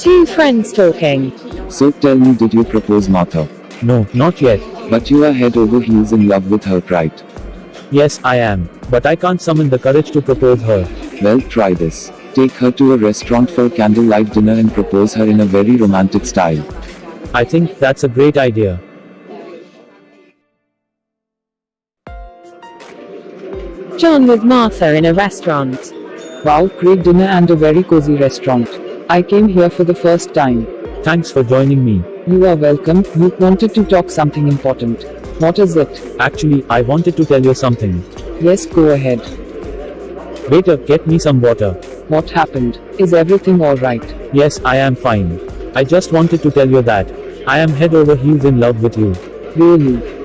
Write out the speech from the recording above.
Two friends talking. So tell me, did you propose Martha? No, not yet. But you are head over heels in love with her, right? Yes, I am. But I can't summon the courage to propose her. Well, try this. Take her to a restaurant for candlelight dinner and propose her in a very romantic style. I think that's a great idea. John with Martha in a restaurant. Wow, great dinner and a very cozy restaurant. I came here for the first time. Thanks for joining me. You are welcome. You wanted to talk something important. What is it? Actually, I wanted to tell you something. Yes, go ahead. Waiter, get me some water. What happened? Is everything alright? Yes, I am fine. I just wanted to tell you that I am head over heels in love with you. Really?